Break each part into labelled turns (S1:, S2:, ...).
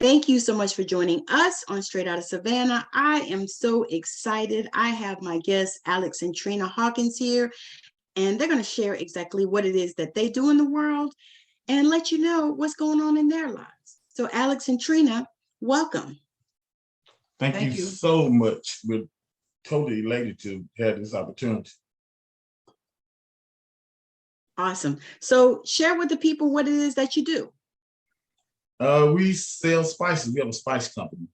S1: Thank you so much for joining us on Straight Outta Savannah. I am so excited. I have my guests, Alex and Trina Hawkins here, and they're going to share exactly what it is that they do in the world and let you know what's going on in their lives. So Alex and Trina, welcome.
S2: Thank you so much. We're totally elated to have this opportunity.
S1: Awesome. So share with the people what it is that you do.
S2: We sell spices. We have a spice company.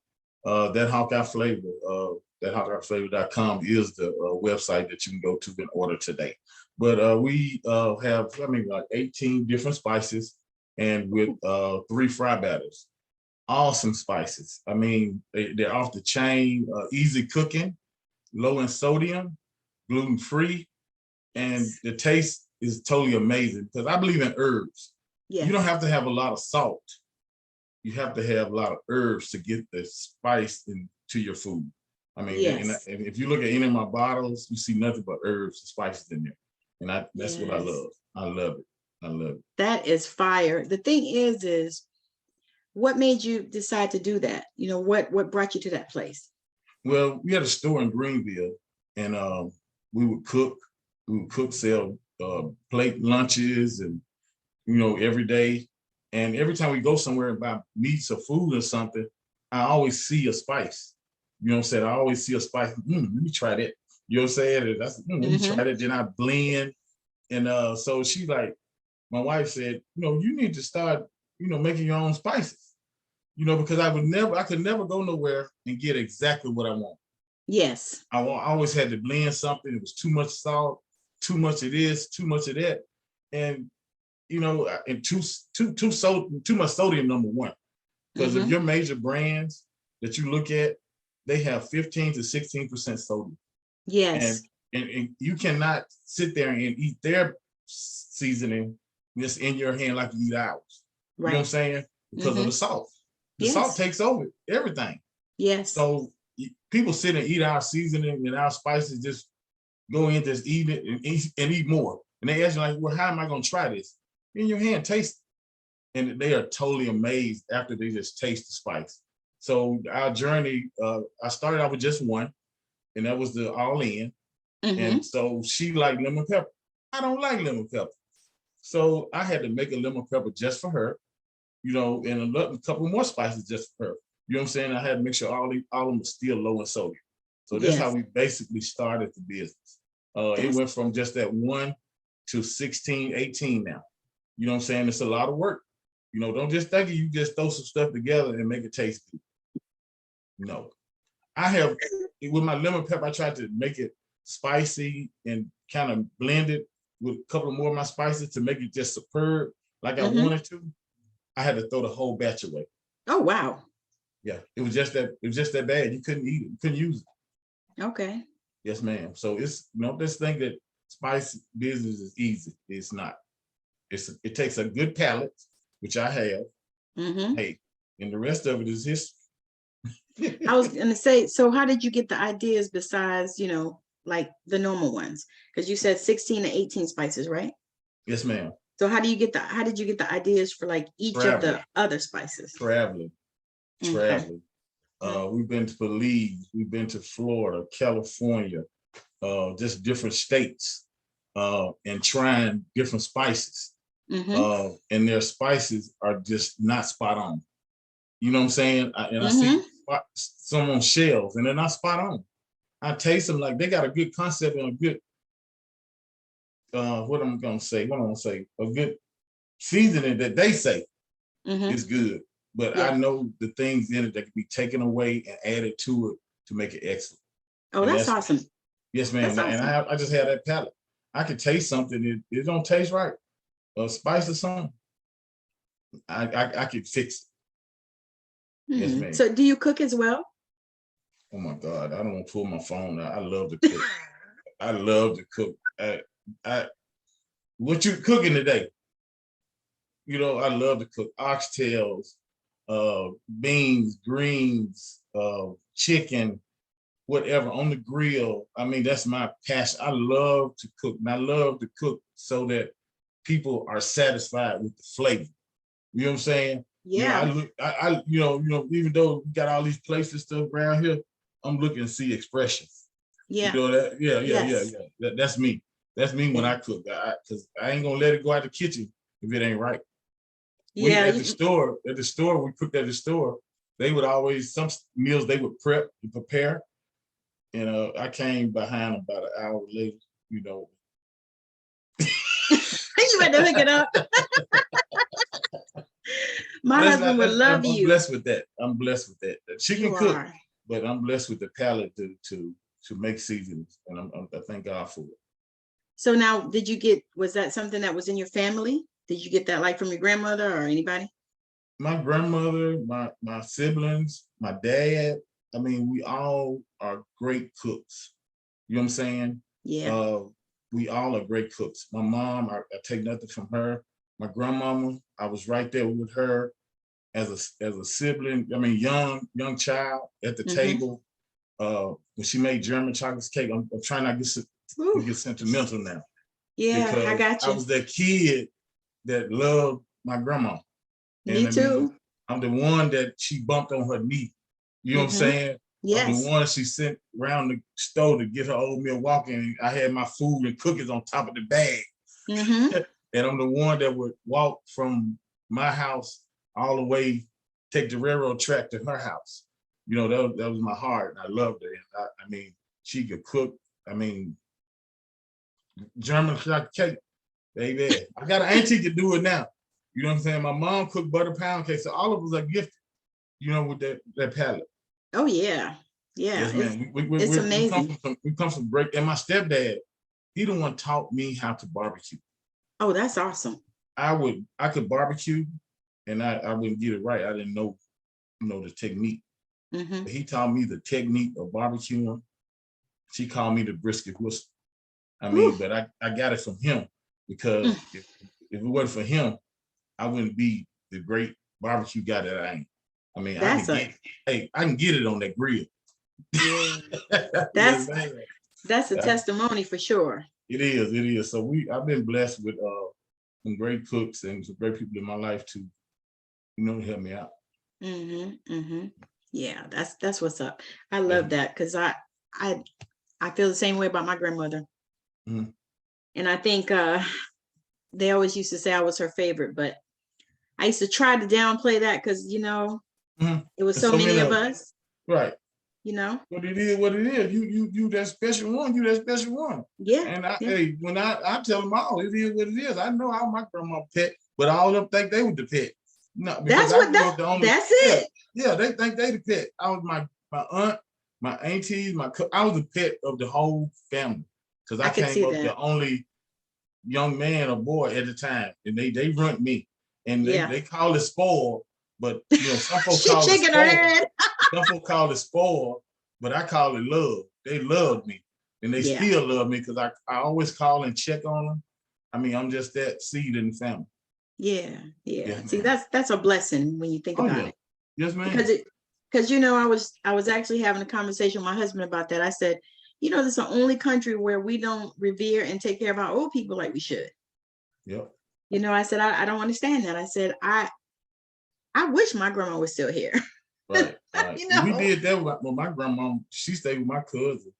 S2: That Hawkeye flavor, that HawkeyeFlavor.com is the website that you can go to in order today. But we have, like 18 different spices and with 3 fry batters. Awesome spices. I mean, they're off the chain, easy cooking, low in sodium, gluten-free, and the taste is totally amazing because I believe in herbs. Yes. You don't have to have a lot of salt. You have to have a lot of herbs to get the spice into your food. I mean, yes. and if you look at any of my bottles, you see nothing but herbs and spices in there. And that's what I love. I love it. I love it.
S1: That is fire. The thing is what made you decide to do that? You know, what brought you to that place?
S2: Well, we had a store in Greenville, and we would cook, sell plate lunches, and every day. And every time we go somewhere and buy meats or food or something, I always see a spice. You know what I'm saying? I always see a spice. Let me try that. You know what I'm saying? Let me try that. Then I blend. And so she my wife said, you need to start, making your own spices. Because I could never go nowhere and get exactly what I want.
S1: Yes.
S2: I always had to blend something. It was too much salt, too much of this, too much of that. And and too much sodium, number one. Because of your major brands that you look at, they have 15 to 16% sodium.
S1: Yes.
S2: And you cannot sit there and eat their seasoning just in your hand like you eat ours. Right. You know what I'm saying? Because of the salt. The salt takes over everything.
S1: Yes.
S2: So people sit and eat our seasoning and our spices, just go in, just eat it and eat more. And they ask you well, how am I going to try this? In your hand, taste it. And they are totally amazed after they just taste the spice. So our journey, I started out with just one, and that was the all-in. And so she liked lemon pepper. I don't like lemon pepper. So I had to make a lemon pepper just for her, and a couple more spices just for her. You know what I'm saying? I had to make sure all of them were still low in sodium. So that's how we basically started the business. It went from just that 1 to 16, 18 now. You know what I'm saying? It's a lot of work. Don't just think you just throw some stuff together and make it taste good. No. I have, with my lemon pepper, I tried to make it spicy and kind of blend it with a couple more of my spices to make it just superb like I wanted to. I had to throw the whole batch away.
S1: Oh, wow.
S2: Yeah, it was just that bad. You couldn't eat it. You couldn't use it.
S1: Okay.
S2: Yes, ma'am. So it's, this thing that spice business is easy. It's not. It takes a good palate, which I have. Hey, and the rest of it is history.
S1: I was going to say, so how did you get the ideas besides, like the normal ones? Because you said 16 to 18 spices, right?
S2: Yes, ma'am.
S1: So how did you get the ideas for like each of the other spices?
S2: Traveling. We've been to Belize, we've been to Florida, California, just different states, and trying different spices. And their spices are just not spot on. You know what I'm saying? I see some on shelves and they're not spot on. I taste them like they got a good concept and a good, what am I gonna say? A good seasoning that they say is good. But I know the things in it that can be taken away and added to it to make it excellent.
S1: Oh, and that's awesome.
S2: Yes, ma'am. Awesome. And I just had that palate. I could taste something, it don't taste right. Spice or something, I could fix it. Yes, ma'am.
S1: So do you cook as well?
S2: Oh my God, I don't want to pull my phone out. I love to cook. I love to cook. What you cooking today? I love to cook oxtails, beans, greens, chicken, whatever on the grill. I mean, that's my passion. I love to cook, and I love to cook so that people are satisfied with the flavor. You know what I'm saying?
S1: Yeah.
S2: Even though we got all these places stuff around here, I'm looking to see expressions.
S1: Yeah.
S2: You know that? Yeah.
S1: Yes.
S2: That's me. That's me when I cook. Because I ain't gonna let it go out the kitchen if it ain't right.
S1: Yeah.
S2: At the store, we cooked at the store. They would always, some meals they would prep and prepare. And I came behind about an hour later, you know.
S1: You had to hook it up. My husband would love you.
S2: I'm blessed with that. I'm blessed with that. She can cook, but I'm blessed with the palate to make seasonings, and I thank God for it.
S1: So now, was that something that was in your family? Did you get that like from your grandmother or anybody?
S2: My grandmother, my siblings, my dad. I mean, we all are great cooks. You know what I'm saying?
S1: Yeah.
S2: We all are great cooks. My mom, I take nothing from her. My grandmama, I was right there with her as a sibling. I mean, young child at the table. When she made German chocolate cake, I'm trying not to get sentimental now.
S1: Yeah, I got you.
S2: I was that kid that loved my grandma.
S1: Me too.
S2: I'm the one that she bumped on her knee. You know what I'm saying?
S1: Yes.
S2: I'm the one she sent around the store to get her oatmeal walking. And I had my food and cookies on top of the bag. And I'm the one that would walk from my house all the way, take the railroad track to her house. You know, that was my heart. I loved her. I mean, she could cook. I mean, German chocolate cake, baby. I got an auntie to do it now. You know what I'm saying? My mom cooked butter pound cake. So all of us are gifted, you know, with that palate.
S1: Oh, yeah. Yeah.
S2: Yes, man.
S1: It's amazing.
S2: We come from great, and my stepdad, he the one taught me how to barbecue.
S1: Oh, that's awesome.
S2: I could barbecue and I wouldn't get it right. I didn't know, the technique. But he taught me the technique of barbecuing. She called me the brisket whistle. I mean, but I got it from him, because if it wasn't for him, I wouldn't be the great barbecue guy that I am. I mean, I can get it on that grill.
S1: That's a testimony for sure.
S2: It is. So I've been blessed with some great cooks and some great people in my life to, help me out.
S1: Yeah, that's what's up. I love that, because I feel the same way about my grandmother. And I think they always used to say I was her favorite, but I used to try to downplay that because, it was so many of us.
S2: Right.
S1: But
S2: it is what it is. You that special one. You that special one.
S1: Yeah.
S2: And when I tell them all, it is what it is. I know how my grandma pet, but all of them think they were the pet. No,
S1: that's it.
S2: Yeah, they think they the pet. I was my aunt, my aunties, I was the pet of the whole family, because I came up the only young man or boy at the time, and they run me, and they call it spoiled, but some folks call it spoiled. Some folks call it spoiled, but I call it love. They loved me, and they still love me, because I always call and check on them. I mean, I'm just that seed in the family.
S1: Yeah. See, that's a blessing when you think about it.
S2: Yes, ma'am.
S1: Because I was actually having a conversation with my husband about that. I said, this is the only country where we don't revere and take care of our old people like we should.
S2: Yep.
S1: I said, I don't understand that. I said, I wish my grandma was still here.
S2: Right. We did that with my grandma. She stayed with my cousin,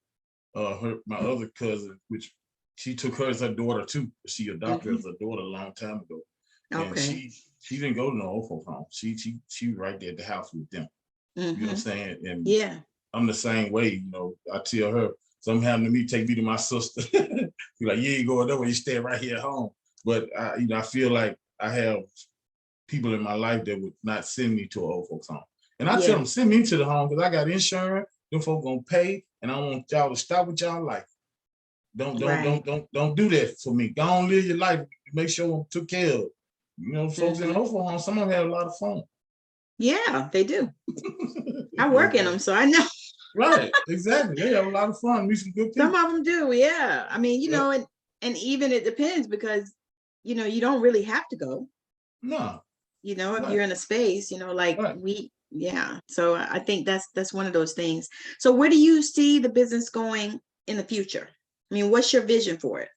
S2: my other cousin, which she took her as her daughter too. She adopted her as her daughter a long time ago. And she didn't go to no old folks home. She was right there at the house with them. You know what I'm saying? And I'm the same way. I tell her, something happened to me, take me to my sister. Be like, you ain't going nowhere, you stay right here at home. But I feel like I have people in my life that would not send me to an old folks home. And I tell them, send me to the home, because I got insurance, them folks gonna pay, and I want y'all to stop with y'all life. Don't do that for me. Go on, live your life. Make sure I'm took care of. Folks in the old folks home, some of them have a lot of fun. Yeah,
S1: they do. I work in them, so I know.
S2: Right, exactly. They have a lot of fun. Meet some good people.
S1: Some of them do, yeah. I mean, and even it depends, because, you don't really have to go.
S2: No.
S1: If you're in a space, So I think that's one of those things. So where do you see the business going in the future? I mean, what's your vision for it?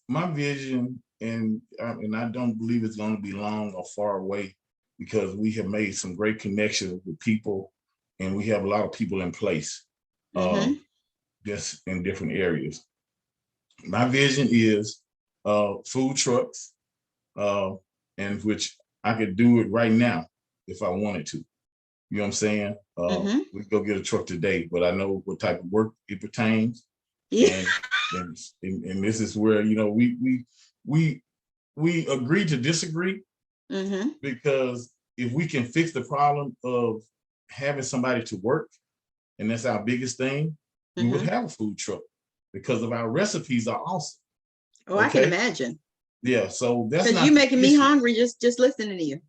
S2: My vision, and I don't believe it's going to be long or far away, because we have made some great connections with people, and we have a lot of people in place, just in different areas. My vision is food trucks, and which I could do it right now if I wanted to. You know what I'm saying? We could go get a truck today, but I know what type of work it pertains.
S1: Yeah.
S2: And this is where, you know, we agree to disagree, because if we can fix the problem of having somebody to work, and that's our biggest thing, we would have a food truck, because of our recipes are awesome.
S1: Oh, I can imagine.
S2: Yeah, so that's
S1: because you're making me hungry just listening to you.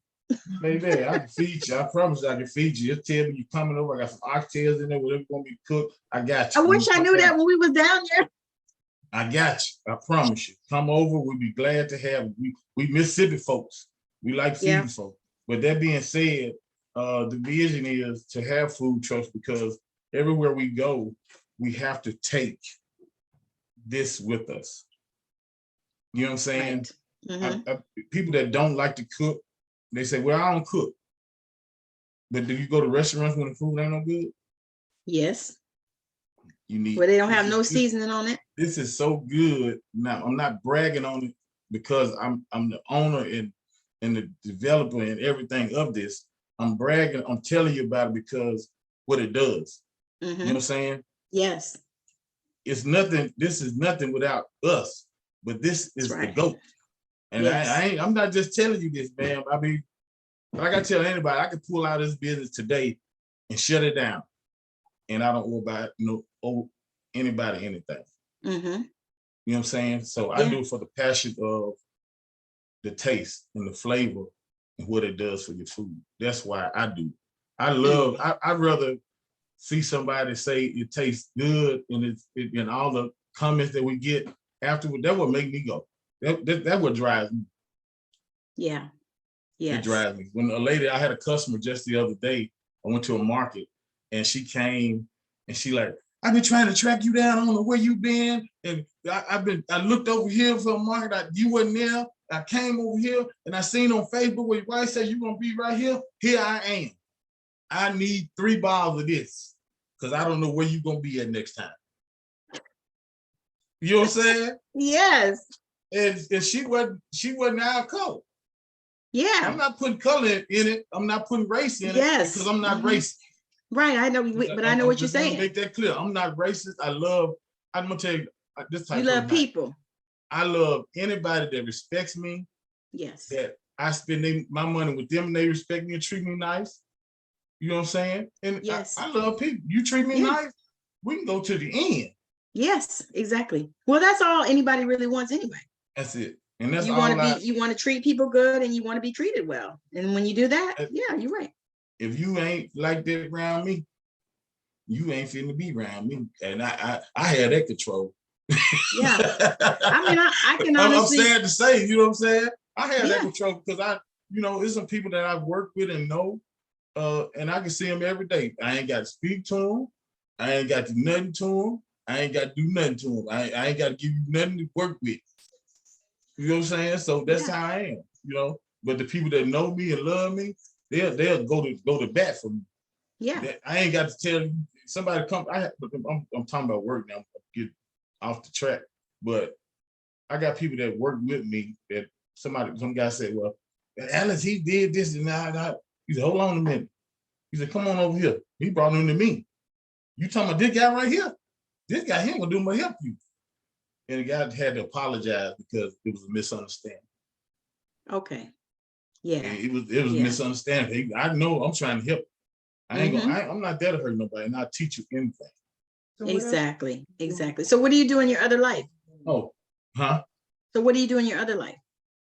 S2: Baby, I can feed you. I promise you I can feed you. Just tell me you coming over. I got some oxtails in there, whatever you want me to cook. I got you.
S1: I wish I knew that when we was down there.
S2: I got you. I promise you. Come over. We'll be glad to have you. We Mississippi folks. We like feeding folks. But that being said, the vision is to have food trucks, because everywhere we go, we have to take this with us. You know what I'm saying? Right. People that don't like to cook, they say, well, I don't cook. But do you go to restaurants when the food ain't no good?
S1: Yes.
S2: You need.
S1: Well, they don't have no seasoning on it.
S2: This is so good. Now, I'm not bragging on it, because I'm the owner and the developer and everything of this. I'm bragging. I'm telling you about it because what it does. You know what I'm saying?
S1: Yes.
S2: It's nothing. This is nothing without us. But this is the GOAT. And I'm not just telling you this, man. I mean, like I tell anybody, I could pull out this business today and shut it down, and I don't owe anybody anything. You know what I'm saying? So I do it for the passion of the taste and the flavor and what it does for your food. That's why I do. I'd rather see somebody say it tastes good, and and all the comments that we get afterward. That would make me go. That what drives me. Yeah. Yes. It drives me. When I had a customer just the other day, I went to a market, and she came and she like, I've been trying to track you down. I don't know where you been. And I looked over here for a market. You wasn't there. I came over here and I seen on Facebook where your wife said you're gonna be right here. Here I am. I need 3 bottles of this, because I don't know where you're gonna be at next time. You know what I'm saying? Yes. And she wasn't our color. Yeah. I'm not putting color in it. I'm not putting race in it, because I'm not racist. Right. I know, but I know what you're saying. Make that clear. I'm not racist. I'm gonna tell you this type. You love people. I love anybody that respects me. Yes. That I spend my money with them and they respect me and treat me nice. You know what I'm saying? And yes. I love people. You treat me nice, we can go to the end. Yes, exactly. Well, that's all anybody really wants anyway. That's it. And that's you want to treat people good, and you want to be treated well. And when you do that, you're right. If you ain't like that around me, you ain't finna be around me. And I had that control. Yeah. I mean, I can honestly. I'm sad to say, you know what I'm saying? I had that control, because there's some people that I've worked with and know, and I can see them every day. I ain't got to speak to them. I ain't got to do nothing to them. I ain't got to do nothing to them. I ain't got to give you nothing to work with. You know what I'm saying? So that's how I am, But the people that know me and love me, they'll go to bat for me. Yeah. I ain't got to tell you. Somebody come. I'm talking about work now. I'm get off the track, but I got people that work with me. That some guy said, "Well, Alex, he did this and that." He said, "Hold on a minute." He said, "Come on over here." He brought him to me. You talking about this guy right here? This guy, he ain't gonna do my help you. And the guy had to apologize because it was a misunderstanding. Okay. Yeah. And it was a misunderstanding. I know I'm trying to help. I'm not there to hurt nobody, and I'll teach you anything. So exactly. So what do you do in your other life? Oh, huh? So what do you do in your other life?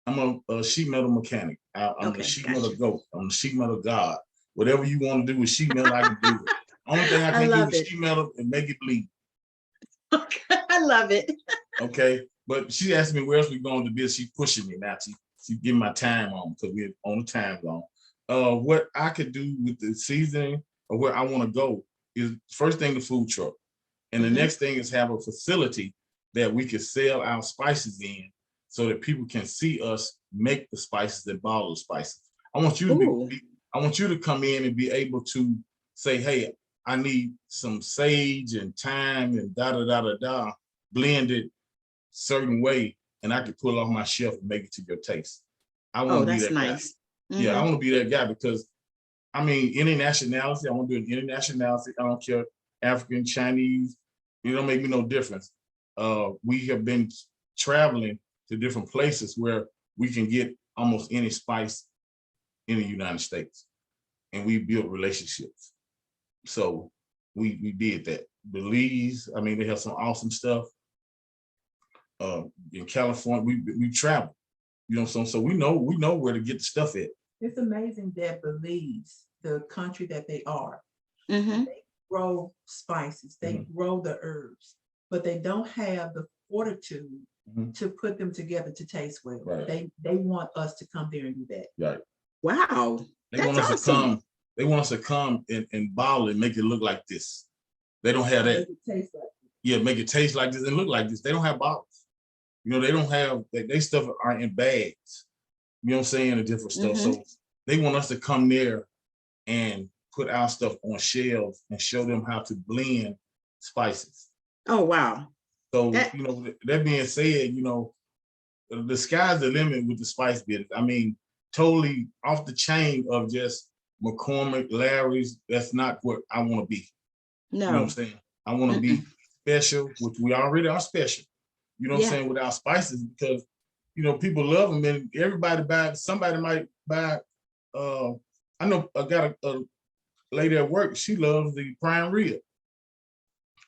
S2: I'm a sheet metal mechanic. I'm a sheet metal goat. I'm a sheet metal god. Whatever you want to do with sheet metal, I can do it. Only thing I can do with sheet metal and make it bleed. Okay, I love it. Okay, but she asked me where else we going to be. She's pushing me now. She giving my time on, because we're on the time zone. What I could do with the seasoning, or where I want to go, is first thing the food truck, and the next thing is have a facility that we can sell our spices in, so that people can see us make the spices and bottle the spices. I want you to
S1: Ooh.
S2: I want you to come in and be able to say, hey, I need some sage and thyme and da da da da da blended certain way, and I can pull off my shelf and make it to your taste. I want
S1: Oh,
S2: to be
S1: that's
S2: that guy.
S1: nice.
S2: Yeah, I want to be that guy because I mean, any nationality, I want to do an any nationality. I don't care, African, Chinese, it don't make me no difference. We have been traveling to different places where we can get almost any spice in the United States, and we built relationships. So we did that. Belize, I mean, they have some awesome stuff. In California, we travel, you know, so we know where to get the stuff at.
S3: It's amazing that Belize, the country that they are,
S1: Mm-hmm.
S3: they grow spices, they grow the herbs, but they don't have the fortitude to put them together to taste well.
S2: Right.
S3: They want us to come there and do that.
S2: Right.
S1: Wow.
S2: They want us to come. They want us to come and bottle and make it look like this. They don't have that.
S3: Make it taste like this.
S2: Yeah, make it taste like this and look like this. They don't have bottles. You know, they don't have, they stuff are in bags. You know what I'm saying? And different stuff. So they want us to come there and put our stuff on shelves and show them how to blend spices.
S1: Oh, wow.
S2: So, you know, that being said, you know, the sky's the limit with the spice business. I mean, totally off the chain of just McCormick, Larry's. That's not what I want to be.
S1: No.
S2: You know what I'm saying? I want to be special, which we already are special. You know what I'm saying? With our spices, because, you know, people love them and everybody buys, somebody might buy, I know I got a lady at work, she loves the prime rib.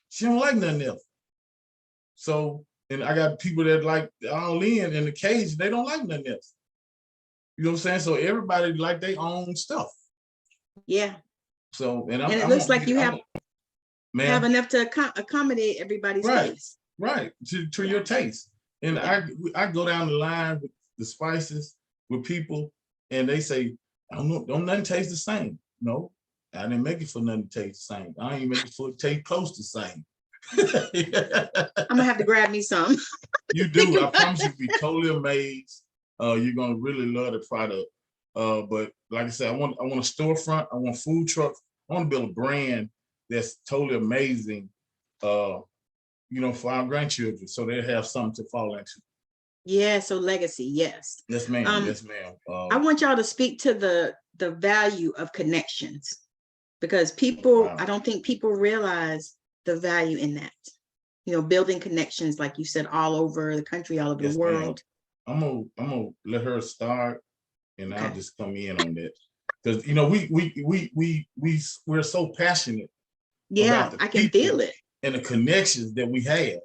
S2: She don't like nothing else. So, and I got people that like the all-in and the cage, they don't like nothing else. You know what I'm saying? So everybody like their own stuff.
S1: Yeah.
S2: So, and
S1: it looks like you have enough to accommodate everybody's taste.
S2: Right, to your taste. And I go down the line with the spices with people and they say, I don't know, don't nothing taste the same. No, I didn't make it for nothing to taste the same. I ain't make it for it to taste close to the same.
S1: I'm gonna have to grab me some.
S2: You do. I promise you'll be totally amazed. You're gonna really love the product. But like I said, I want a storefront. I want food trucks. I want to build a brand that's totally amazing. You know, for our grandchildren, so they have something to fall into.
S1: Yeah. So legacy. Yes.
S2: Yes, ma'am. Yes, ma'am.
S1: I want y'all to speak to the value of connections, because people, I don't think people realize the value in that. You know, building connections, like you said, all over the country, all over the world.
S2: I'm gonna let her start, and I'll just come in on that, because you know we're so passionate.
S1: Yeah, I can feel it.
S2: And the connections that we have.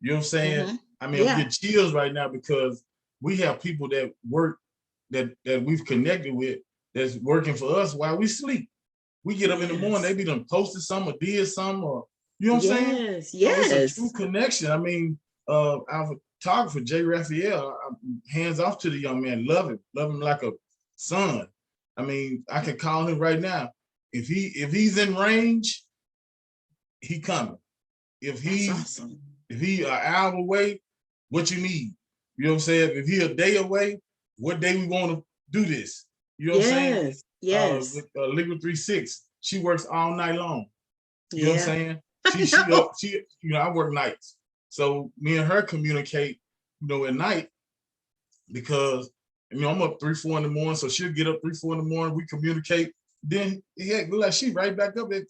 S2: You know what I'm saying? I mean, I'm getting chills right now because we have people that work that we've connected with that's working for us while we sleep. We get up in the morning, they be done posted some or did some, or you know what I'm saying?
S1: Yes.
S2: So it's a true connection. I mean, our photographer, 𝐁_Raphael, hands off to the young man, love him like a son. I mean, I can call him right now. If he's in range, he coming. If he an hour away, what you need? You know what I'm saying? If he a day away, what day we want to do this? You know what I'm saying?
S1: Yes.
S2: With Liquid 36, she works all night long. You know what I'm saying? She you know, I work nights. So me and her communicate, you know, at night, because you know I'm up 3, 4 in the morning. So she'll get up 3, 4 in the morning, we communicate. Then like she right back up at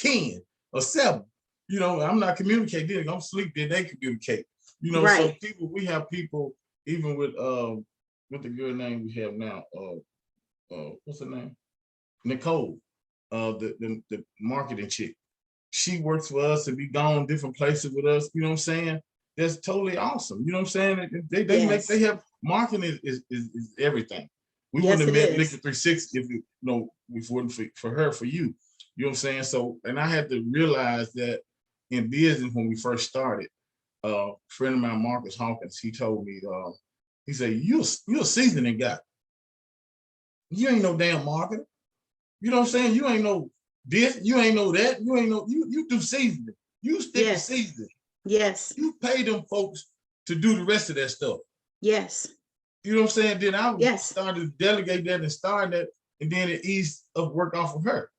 S2: 10 or 7. You know, I'm not communicating, I'm sleep, then they communicate. You know, so we have people, even with the girl name we have now, what's her name? Nicole, the marketing chick. She works for us and be gone different places with us, you know what I'm saying? That's totally awesome. You know what I'm saying? They have marketing is everything. We wouldn't have met Liquid 360 if it wasn't for her, for you. You know what I'm saying? So, and I had to realize that in business when we first started, a friend of mine, Marcus Hawkins, he told me, he said, you're a seasoning guy. You ain't no damn marketer. You know what I'm saying? You ain't no this, you ain't know that, you ain't know, you do seasoning. You stick to seasoning.
S1: Yes.
S2: You pay them folks to do the rest of that stuff.
S1: Yes.
S2: You know what I'm saying? Then I
S1: Yes.
S2: started to delegate that and start that, and then it eased up work off of her.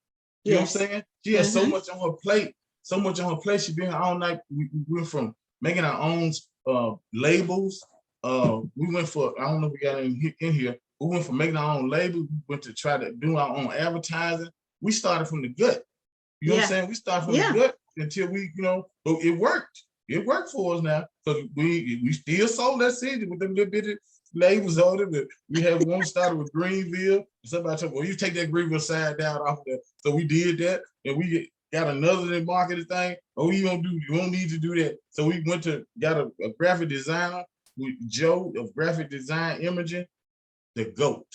S2: You know what I'm saying? She has so much on her plate, She been all night. We went from making our own labels. We went for, I don't know if we got in here. We went from making our own labels. We went to try to do our own advertising. We started from the gut. You know what I'm saying? We started from the gut until we, but it worked. It worked for us now, because we still sold that CD with them little bitty labels on it. But we had one started with Greenville. Somebody told me, well, you take that Greenville side down off of that. So we did that, and we got another marketing thing. Oh, you don't need to do that. So we went to got a graphic designer with Joe of graphic design imaging, the GOAT.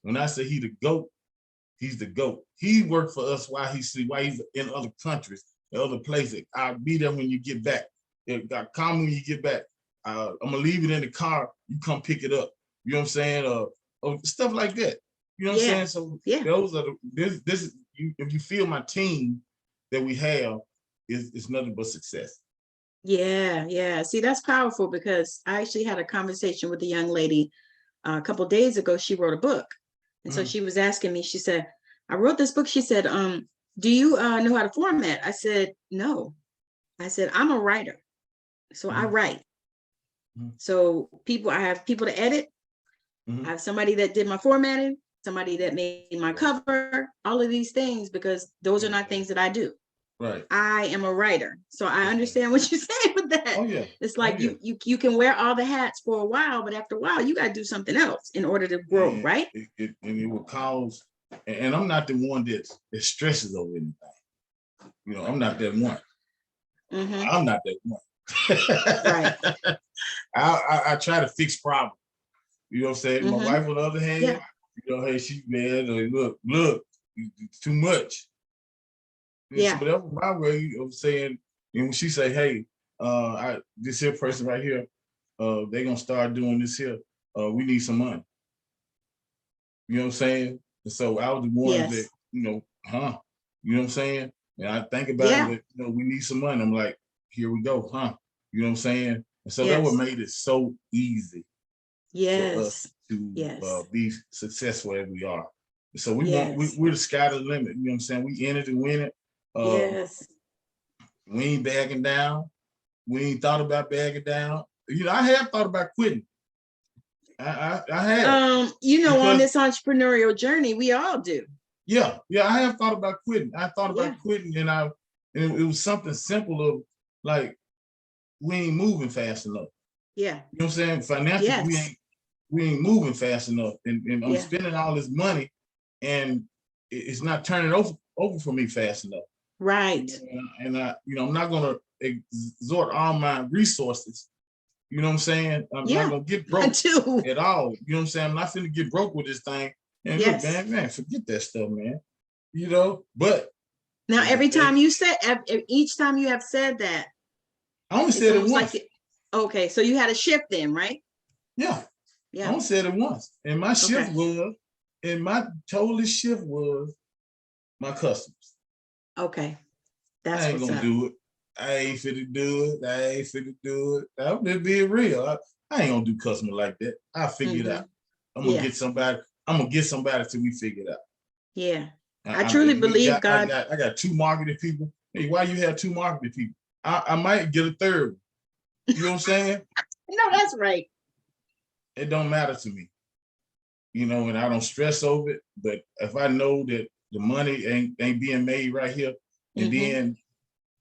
S2: When I say he the GOAT, he's the GOAT. He worked for us while he's in other countries, in other places. I'll be there when you get back. Call me when you get back. I'm gonna leave it in the car. You come pick it up. You know what I'm saying? Stuff like that. You know what I'm saying? So those are this is if you feel my team that we have is nothing but success.
S1: Yeah. See, that's powerful, because I actually had a conversation with a young lady a couple of days ago. She wrote a book. And so she was asking me, she said, I wrote this book. She said, do you know how to format? I said, no. I said, I'm a writer. So I write. So I have people to edit. I have somebody that did my formatting, somebody that made my cover, all of these things, because those are not things that I do.
S2: Right.
S1: I am a writer. So I understand what you're saying with that.
S2: Oh, yeah.
S1: It's like you can wear all the hats for a while, but after a while, you got to do something else in order to grow, right?
S2: And it will cause, and I'm not the one that stresses over anything. I'm not that one. I'm not that one.
S1: Right.
S2: I try to fix problems. You know what I'm saying? My wife, on the other hand, hey, she's mad, or look, it's too much.
S1: Yeah.
S2: But that was my way of saying, and when she say, hey, this here person right here, they're gonna start doing this here. We need some money. You know what I'm saying? And so I was the one that, you know what I'm saying? And I think about it, that, we need some money. I'm like, here we go, You know what I'm saying? And so that what made it so easy for us to be successful as we are. So we're the sky the limit. You know what I'm saying? We in it to win it. We ain't backing down. We ain't thought about backing down. I have thought about quitting. I have.
S1: On this entrepreneurial journey, we all do.
S2: Yeah, I have thought about quitting. I thought about quitting, and it was something simple of like, we ain't moving fast enough. Yeah. You know what I'm saying? Financially, we ain't moving fast enough. And I'm spending all this money, and it's not turning over for me fast enough.
S1: Right.
S2: And I'm not gonna exhort all my resources. You know what I'm saying? I'm not gonna get broke at all. You know what I'm saying? I'm not gonna get broke with this thing. And look, man, forget that stuff, man. But
S1: now every time each time you have said that,
S2: I only said it once.
S1: Okay, so you had a shift then, right?
S2: Yeah. I only said it once. And my shift was, and my total shift was my customers.
S1: Okay. That's
S2: I ain't gonna do it. I ain't finna do it. I'm just being real. I ain't gonna do customer like that. I'll figure it out. I'm gonna get somebody. I'm gonna get somebody till we figure it out.
S1: Yeah. I truly believe God.
S2: I got 2 marketing people. Hey, why you have 2 marketing people? I might get a 3rd. You know what I'm saying?
S1: No, that's right.
S2: It don't matter to me. And I don't stress over it. But if I know that the money ain't being made right here, and then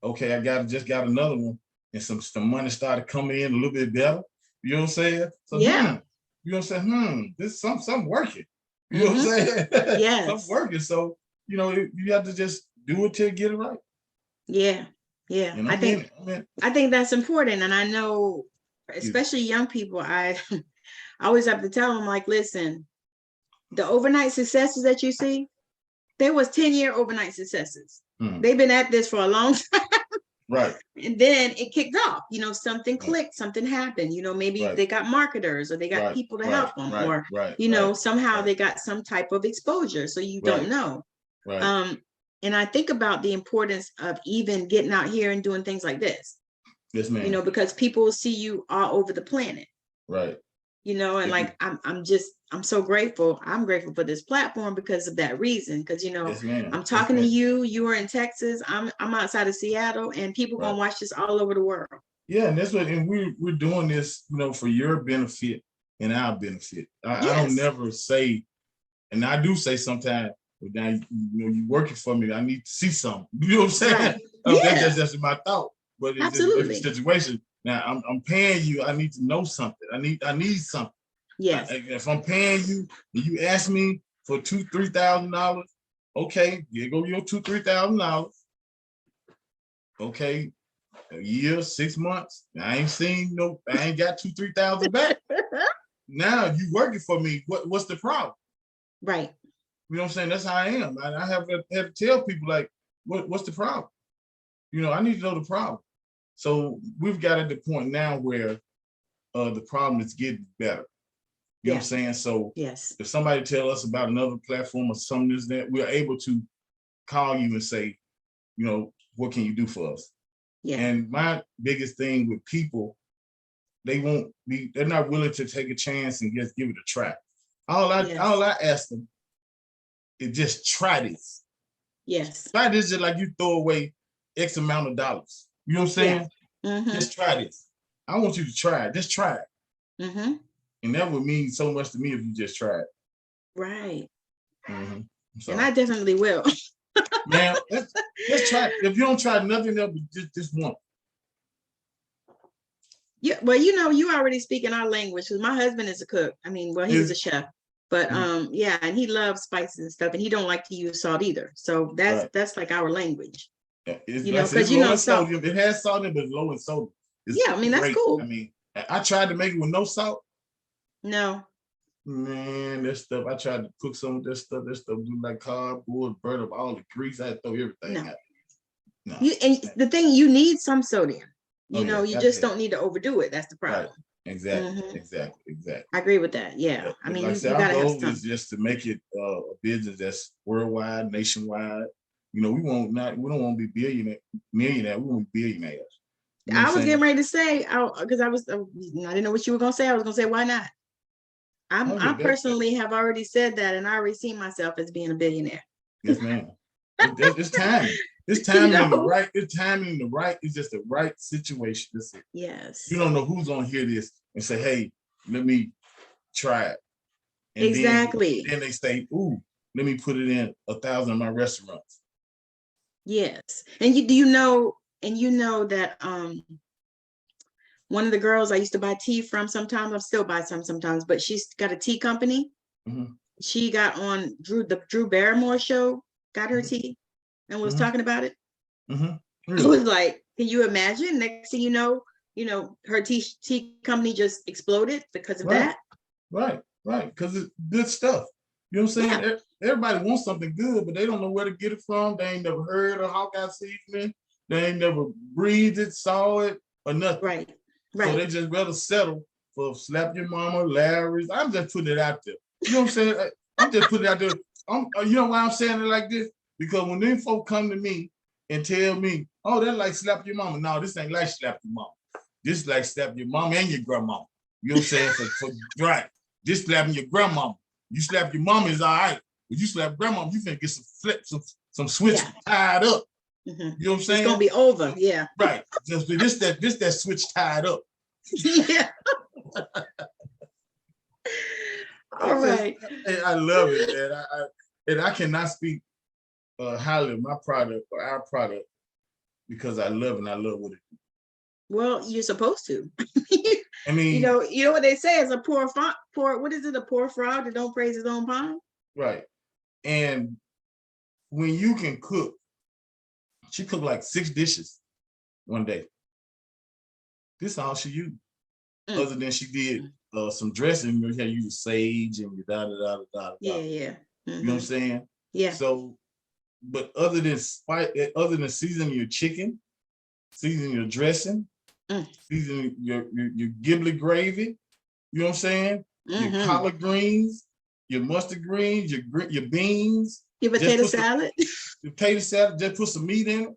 S2: okay, I just got another one, and some money started coming in a little bit better. You know what I'm saying? So you know what I'm saying? This something working. You know what I'm saying?
S1: Yes.
S2: Something working. So you have to just do it till you get it right.
S1: Yeah. I think that's important. And I know, especially young people, I always have to tell them, like, listen, the overnight successes that you see, there was 10-year overnight successes. They've been at this for a long time.
S2: Right.
S1: And then it kicked off, something clicked, something happened, maybe they got marketers, or they got people to help them, or, somehow they got some type of exposure. So you don't know. Right. And I think about the importance of even getting out here and doing things like this.
S2: Yes, ma'am.
S1: Because people will see you all over the planet.
S2: Right.
S1: you know, and like, I'm so grateful. I'm grateful for this platform because of that reason. Because, you know,
S2: Yes, ma'am.
S1: I'm talking to you, you are in Texas, I'm outside of Seattle, and people gonna watch this all over the world.
S2: Yeah, and that's what, and we're doing this, you know, for your benefit and our benefit. I don't never say, and I do say sometimes, but now, you know, you working for me, I need to see something. You know what I'm saying? That's just my thought. But it's just a different situation. Now I'm paying you, I need to know something. I need something.
S1: Yes.
S2: If I'm paying you and you ask me for $2,000-$3,000, okay, here go your $2,000-$3,000. Okay, a year, 6 months. I ain't got $2,000-$3,000 back. Now you working for me. What's the problem?
S1: Right.
S2: You know what I'm saying? That's how I am. I have to tell people, like, what's the problem? You know, I need to know the problem. So we've got at the point now where the problem is getting better. You know what I'm saying? So if somebody tell us about another platform or something that we're able to call you and say, you know, what can you do for us? Yeah. And my biggest thing with people, they're not willing to take a chance and just give it a try. All I ask them is just try this. Yes. Try this just like you throw away X amount of dollars. You know what I'm saying? Yeah. Just try this. I want you to try it. Just try it. And that would mean so much to me if you just try it. Right. So,
S1: and I definitely will.
S2: Man, let's try it. If you don't try nothing else, just one.
S1: Yeah, well, you know, you already speak in our language because my husband is a cook. I mean, well, he's a chef, but yeah, and he loves spices and stuff, and he don't like to use salt either. So that's like our language.
S2: Yeah, you know, because you know, salt. It has salt in it, but it's low in sodium.
S1: Yeah, I mean, that's cool.
S2: I mean, I tried to make it with no salt.
S1: No.
S2: Man, that stuff, I tried to cook some of this stuff do like cardboard, burn up all the grease. I had to throw everything out. No.
S1: And the thing, you need some sodium. You know, you just don't need to overdo it. That's the problem.
S2: Right. Exactly.
S1: I agree with that. Yeah. I mean,
S2: like
S1: you
S2: our
S1: gotta
S2: goal
S1: have some.
S2: is just to make it a business that's worldwide, nationwide. You know, we don't want to be millionaire. We want to be billionaires. You know
S1: I was getting ready to say, because I didn't know what you were gonna say. I was gonna say, why not? I personally have already said that, and I already see myself as being a billionaire.
S2: Yes, ma'am. It's timing. It's timing in the right. It's timing in the right. It's just the right situation. That's it. Yes. You don't know who's gonna hear this and say, "Hey, let me try it." And
S1: exactly.
S2: Then they say, "Ooh, let me put it in 1,000 of my restaurants."
S1: Yes, and you know that one of the girls I used to buy tea from sometimes, I still buy sometimes, but she's got a tea company. She got on the Drew Barrymore show, got her tea, and was talking about it. Really? I was like, can you imagine? Next thing you know, her tea company just exploded because of that.
S2: Right, because it's good stuff. You know what I'm saying? Yeah. Everybody wants something good, but they don't know where to get it from. They ain't never heard of Hawkeye seasoning. They ain't never breathed it, saw it, or nothing. Right. So they just rather settle for Slap Your Mama, Larry's. I'm just putting it out there. You know what I'm saying? I'm just putting it out there. You know why I'm saying it like this? Because when them folk come to me and tell me, oh, that's like Slap Your Mama. No, this ain't like Slap Your Mama. This is like Slap Your Mama and your grandmama. You know what I'm saying? Right. This slapping your grandmama. You slap your mama is all right. But you slap grandmama, you finna get some switch tied up. You know what I'm saying?
S1: It's gonna be over, yeah.
S2: Right. Just this that switch tied up.
S1: Yeah. All right.
S2: I love it, man. I cannot speak highly of my product or our product because I love it and I love what it do.
S1: Well, you're supposed to.
S2: I mean,
S1: you know what they say is a poor what is it? A poor frog that don't praise his own pond.
S2: Right. And when you can cook, she cooked like 6 dishes one day. This is all she used. Other than she did some dressing, you had to use sage and da.
S1: Yeah.
S2: You know what I'm saying?
S1: Yeah.
S2: So, but other than seasoning your chicken, seasoning your dressing, seasoning your ghibli gravy, you know what I'm saying? Your collard greens, your mustard greens, your beans.
S1: Your potato salad.
S2: Your potato salad, just put some meat in it.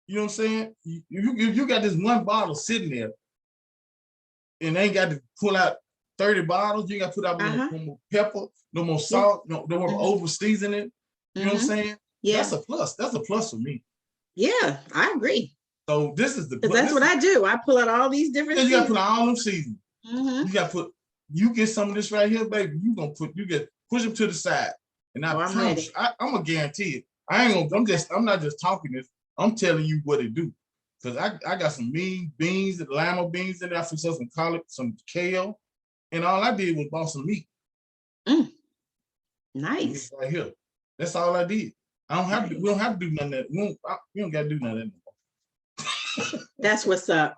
S2: You know what I'm saying? You got this one bottle sitting there and they ain't got to pull out 30 bottles. You got to put out no more pepper, no more salt, no more over seasoning. You know what I'm saying?
S1: Yeah.
S2: That's a plus. That's a plus for me.
S1: Yeah, I agree.
S2: So this is the
S1: Because that's what I do. I pull out all these different
S2: you got to
S1: seasons.
S2: put all them seasons. You got to put, you get some of this right here, baby. You get push them to the side. And I promise, I'm gonna guarantee it. I'm not just talking this. I'm telling you what it do. Because I got some mean beans, the lima beans in there. I put some collard, some kale, and all I did was bought some meat.
S1: Nice.
S2: Right here. That's all I did. I don't have to. We don't have to do none of that. We don't got to do none of that.
S1: That's what's up.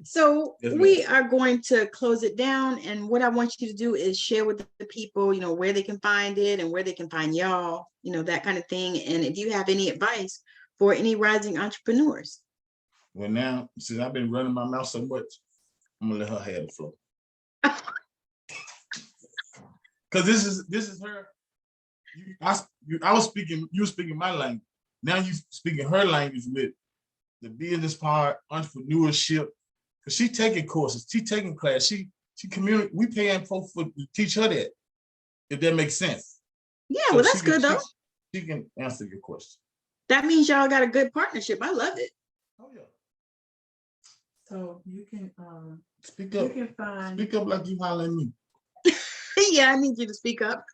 S1: So we are going to close it down, and what I want you to do is share with the people, you know, where they can find it and where they can find y'all, you know, that kind of thing. And if you have any advice for any rising entrepreneurs.
S2: Well, now since I've been running my mouth so much, I'm gonna let her have the floor. Because this is her. I was speaking. You were speaking my language. Now you speaking her language with the business part, entrepreneurship. Because she taking courses, she taking class, she community. We paying folks to teach her that. If that makes sense.
S1: Yeah, so well, that's good though.
S2: She can answer your question.
S1: That means y'all got a good partnership. I love it.
S2: Oh yeah.
S3: So you can
S2: speak up.
S3: You can find.
S2: Speak up like you hollering me.
S1: Yeah, I need you to speak up.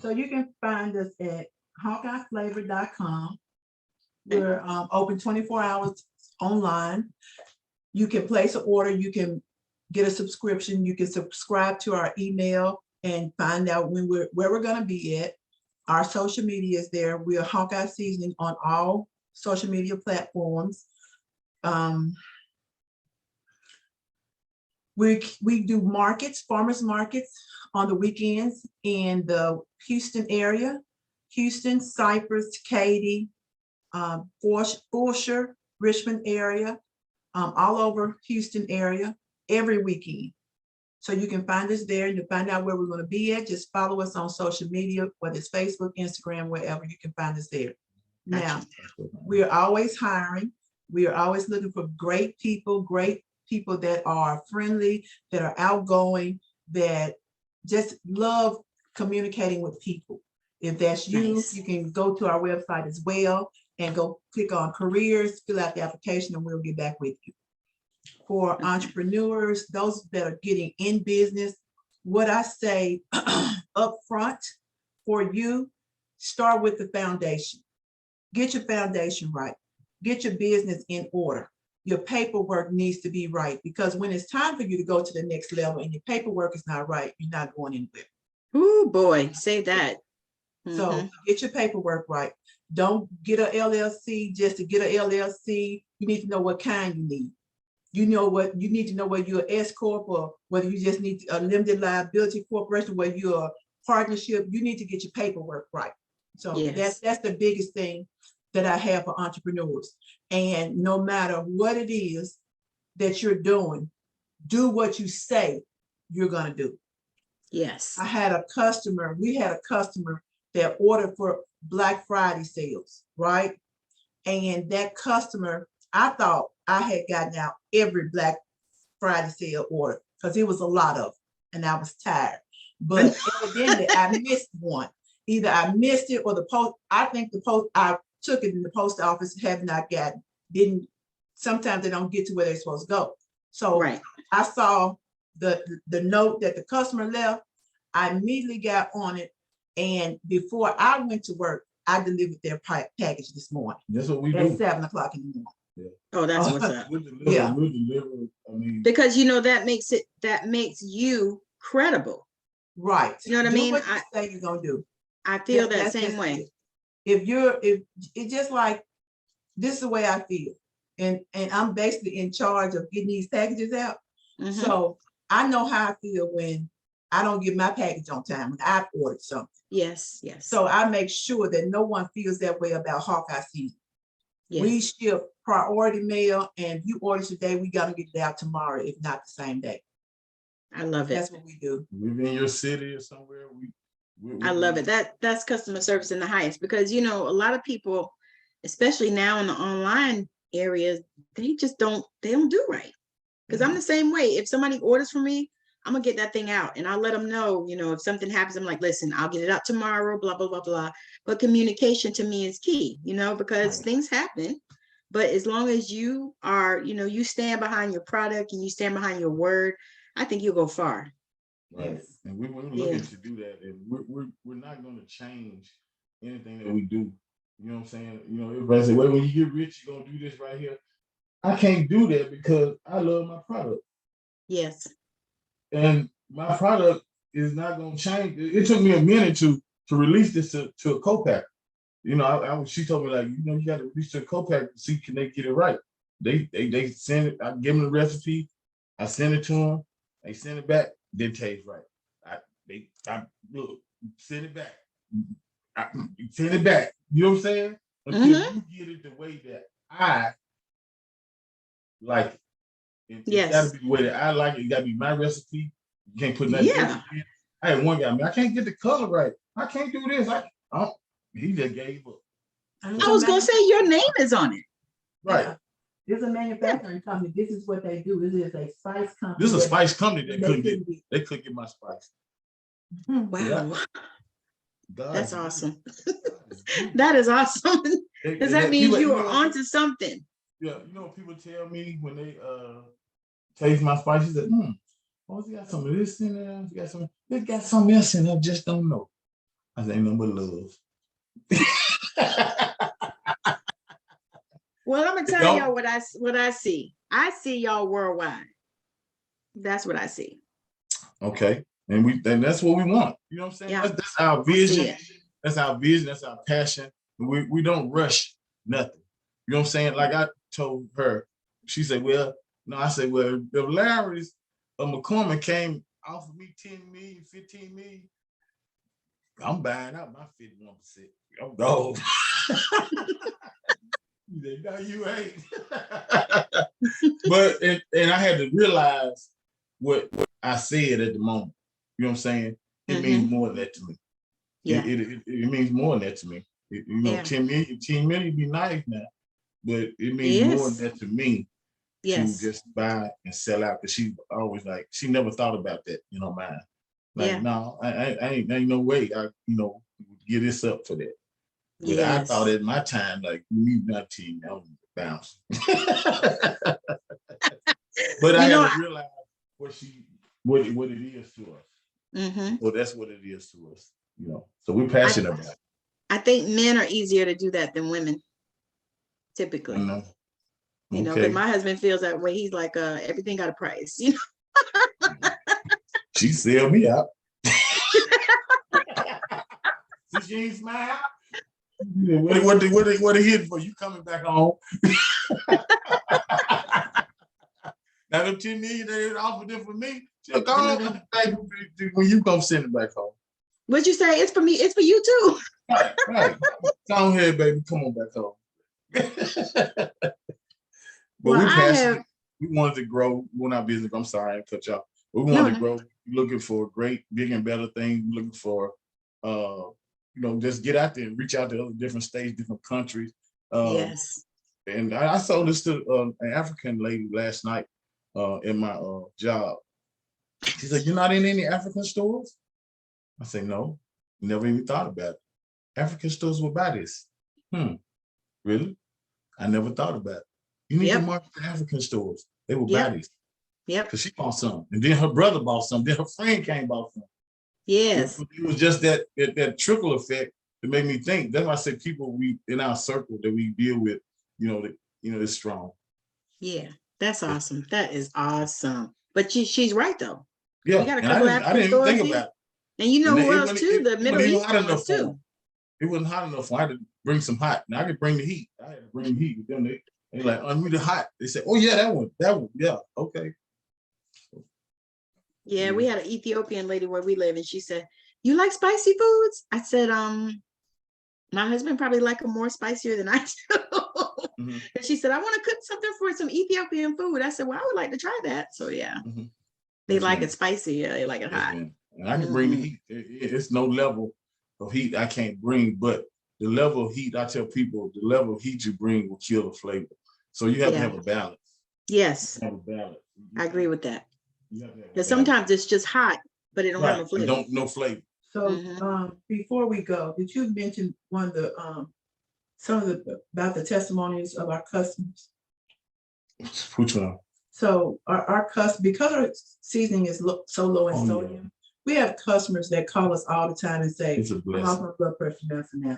S3: So you can find us at hawkeyeflavor.com. We're open 24 hours online. You can place an order. You can get a subscription. You can subscribe to our email and find out where we're going to be at. Our social media is there. We are Hawkeye Seasoning on all social media platforms. We do markets, farmers markets on the weekends in the Houston area, Houston, Cypress, Katy, Fulshire, Richmond area, all over Houston area every weekend. So you can find us there. You find out where we're going to be at. Just follow us on social media, whether it's Facebook, Instagram, wherever, you can find us there. Now, we are always hiring. We are always looking for great people that are friendly, that are outgoing, that just love communicating with people. If that's you, you can go to our website as well and go click on careers, fill out the application, and we'll get back with you. For entrepreneurs, those that are getting in business, what I say up front for you, start with the foundation. Get your foundation right. Get your business in order. Your paperwork needs to be right, because when it's time for you to go to the next level and your paperwork is not right, you're not going anywhere.
S1: Oh boy, say that.
S3: So get your paperwork right. Don't get an LLC just to get an LLC. You need to know what kind you need. You need to know whether you're an S Corp or whether you just need a limited liability corporation, whether you're a partnership. You need to get your paperwork right. So that's the biggest thing that I have for entrepreneurs. And no matter what it is that you're doing, do what you say you're gonna do. Yes. We had a customer that ordered for Black Friday sales, right? And that customer, I thought I had gotten out every Black Friday sale order because it was a lot of them, and I was tired. But evidently I missed one. Either I missed it or the post, I think the post, I took it in the post office, have not gotten, sometimes they don't get to where they're supposed to go. So I saw the note that the customer left. I immediately got on it. And before I went to work, I delivered their package this morning.
S2: That's what we do.
S3: At 7 o'clock in the morning.
S1: Yeah. Oh, that's what's up.
S2: We deliver, I mean,
S1: because that makes you credible.
S3: Right.
S1: You know what I mean?
S3: What you say you're gonna do.
S1: I feel that same way.
S3: If it's just like, this is the way I feel. And I'm basically in charge of getting these packages out. So I know how I feel when I don't get my package on time, when I've ordered something. Yes, yes. So I make sure that no one feels that way about Hawkeye season. Yes. We ship priority mail, and if you order today, we gotta get it out tomorrow, if not the same day. I love it. That's what we do.
S2: We're in your city or somewhere.
S1: I love it. That's customer service in the highest, because a lot of people, especially now in the online areas, they don't do right. Because I'm the same way. If somebody orders from me, I'm gonna get that thing out and I'll let them know, if something happens, I'm like, listen, I'll get it out tomorrow, blah, blah, blah, blah. But communication to me is key, because things happen. But as long as you are, you stand behind your product and you stand behind your word, I think you'll go far.
S2: Right.
S3: Yes.
S2: And we're looking to do that. And we're not going to change anything that we do. You know what I'm saying? Everybody say, well, when you get rich, you're going to do this right here. I can't do that because I love my product.
S1: Yes.
S2: And my product is not going to change. It took me a minute to release this to a co-packer. She told me, like, you got to release to a co-packer to see can they get it right. They send it. I give them the recipe. I send it to them. They send it back. Didn't taste right. Look, send it back. Send it back. You know what I'm saying? Until you get it the way that I like it. It's got to be the way that I like it. It got to be my recipe. You can't put nothing else in. I had one guy, I can't get the color right. I can't do this. He just gave up.
S1: I was going to say your name is on it.
S2: Right.
S3: Yeah. There's a manufacturing company. This is what they do. This is a spice company.
S2: This is a spice company that they couldn't get my spice.
S1: Wow.
S2: Yeah.
S1: That's awesome. That is awesome. Because that means you are onto something.
S2: Yeah, people tell me when they taste my spices that, you got some of this in there, you got something else in there, just don't know. I say, no, but love.
S1: Well, I'm gonna tell y'all what I see. I see y'all worldwide. That's what I see.
S2: Okay. And that's what we want. You know what I'm saying? Yeah. That's our vision. That's our vision. That's our passion. We don't rush nothing. You know what I'm saying? Like I told her, she said, well, no, I said, well, if Larry's McCormick came offered me 10 million, 15 million, I'm buying out my 51%. I'm gold. No, you ain't. But and I had to realize what I said at the moment. You know what I'm saying? It means more than that to me. Yeah. It means more than that to me. 10 million be nice now, but it means more than that to me. To just buy and sell out, because she always she never thought about that, mind. Like, no, I ain't no way I, give this up for that. But I thought at my time, like, you not team, I was bouncing. But I had to realize what it is to us. Well, that's what it is to us, So we're passionate about it.
S1: I think men are easier to do that than women, typically. Because my husband feels that way. He's like, everything got a price,
S2: She sell me out. Since she ain't smile. What they hit for? You coming back home? Now them 10 million they offered them for me. She'll go on when you come send it back home.
S1: What'd you say? It's for me. It's for you too.
S2: Right. Come here, baby. Come on back home. But we wanted to grow. We're not business. I'm sorry, I cut y'all. We wanted to grow. We're looking for great, big and better things. We're looking for, just get out there and reach out to other different states, different countries.
S1: Yes.
S2: And I sold this to an African lady last night in my job. She said, "You're not in any African stores?" I say, "No, never even thought about it. African stores will buy this." Really? I never thought about it. You need to market the African stores. They will buy these. Yep. Because she bought some. And then her brother bought some. Then her friend came bought some.
S1: Yes.
S2: It was just that trickle effect that made me think. That's why I said people we in our circle that we deal with, is strong.
S1: Yeah, that's awesome. That is awesome. But she's right though.
S2: Yeah.
S1: You got a couple
S2: I didn't even think about it.
S1: And who else too? The Middle East ones too.
S2: It wasn't hot enough. I had to bring some hot. Now I could bring the heat. I had to bring the heat. Then they like, unmute the hot. They said, "Oh yeah, that one. Yeah, okay."
S1: Yeah, we had an Ethiopian lady where we live, and she said, "You like spicy foods?" I said, my husband probably like them more spicier than I do." And she said, "I want to cook something for some Ethiopian food." I said, "Well, I would like to try that." So yeah, they like it spicy. Yeah, they like it hot.
S2: And I can bring the heat. It's no level of heat I can't bring, but the level of heat, I tell people, the level of heat you bring will kill the flavor. So you have to have a balance.
S1: Yes,
S2: Have a balance.
S1: I agree with that.
S2: You have to have a
S1: Because
S2: balance.
S1: sometimes it's just hot, but it don't have no
S2: Right,
S1: flavor.
S2: no flavor.
S3: So before we go, did you mention one of the some of the about the testimonies of our customers?
S2: Which one?
S3: So our customers, because our seasoning is so low in sodium, we have customers that call us all the time and say,
S2: It's a
S3: I'm
S2: blessing.
S3: off my blood pressure medicine now.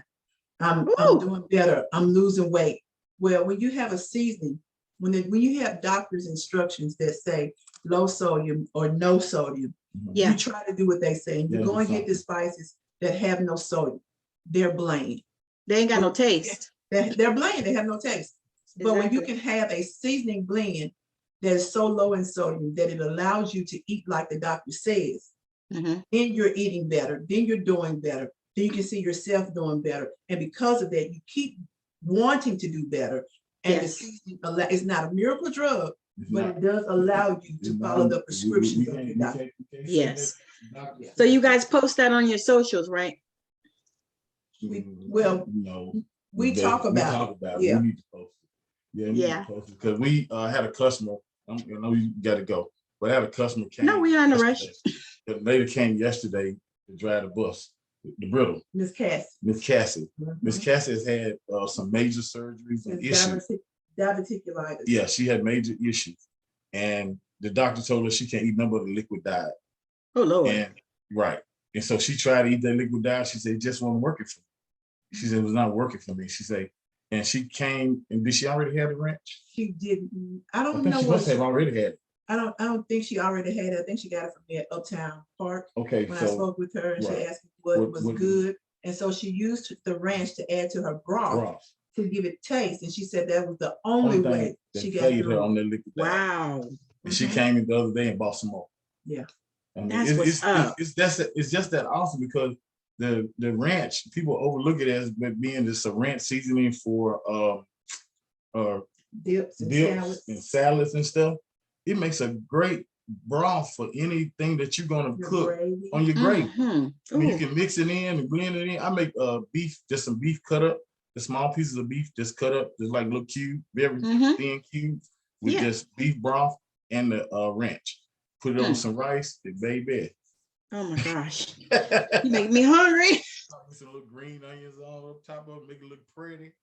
S3: I'm doing better. I'm losing weight. Well, when you have a seasoning, when you have doctor's instructions that say low sodium or no sodium, you try to do what they say. And you go and get the spices that have no sodium. They're bland.
S1: They ain't got no taste.
S3: They're bland. They have no taste. But when you can have a seasoning blend that is so low in sodium that it allows you to eat like the doctor says, then you're eating better, then you're doing better, then you can see yourself doing better. And because of that, you keep wanting to do better. And the seasoning is not a miracle drug, but it does allow you to follow the prescriptions of your doctor.
S1: Yes. So you guys post that on your socials, right?
S3: No. We talk about it.
S2: Yeah. We need to post it. Yeah, we need to post it because we had a customer. I know you got to go, but I had a customer came.
S1: No, we are in a rush.
S2: The lady came yesterday to drive the bus, the brittle.
S3: Miss Cassie.
S2: Miss Cassie. Miss Cassie has had some major surgeries and issues.
S3: Diverticulitis.
S2: Yeah, she had major issues, and the doctor told her she can't eat nothing but a liquid diet.
S1: Oh Lord.
S2: And and so she tried to eat that liquid diet. She said it just wasn't working for me. She said it was not working for me. She said, and she came, and did she already have the ranch?
S3: She didn't. I don't
S2: think
S3: know
S2: she
S3: what
S2: must have already had it.
S3: I don't think she already had it. I think she got it from there Uptown Park.
S2: Okay.
S3: When I spoke with her and she asked me what was good. And so she used the ranch to add to her broth to give it taste. And she said that was the only way she got
S2: her on the liquid diet.
S1: Wow.
S2: And she came in the other day and bought some more.
S3: Yeah.
S2: I mean,
S1: that's what's up.
S2: It's just that awesome because the ranch, people overlook it as being just a ranch seasoning for
S3: dips
S2: and salads and stuff. It makes a great broth for anything that you're gonna cook on your gravy. I mean, you can mix it in and blend it in. I make beef, just some beef cut up, the small pieces of beef just cut up, just like little cubes, very thin cubes with just beef broth and the ranch. Put it on some rice, and baby.
S1: Oh my gosh. You make me hungry.
S2: Put some little green onions on top of it, make it look pretty.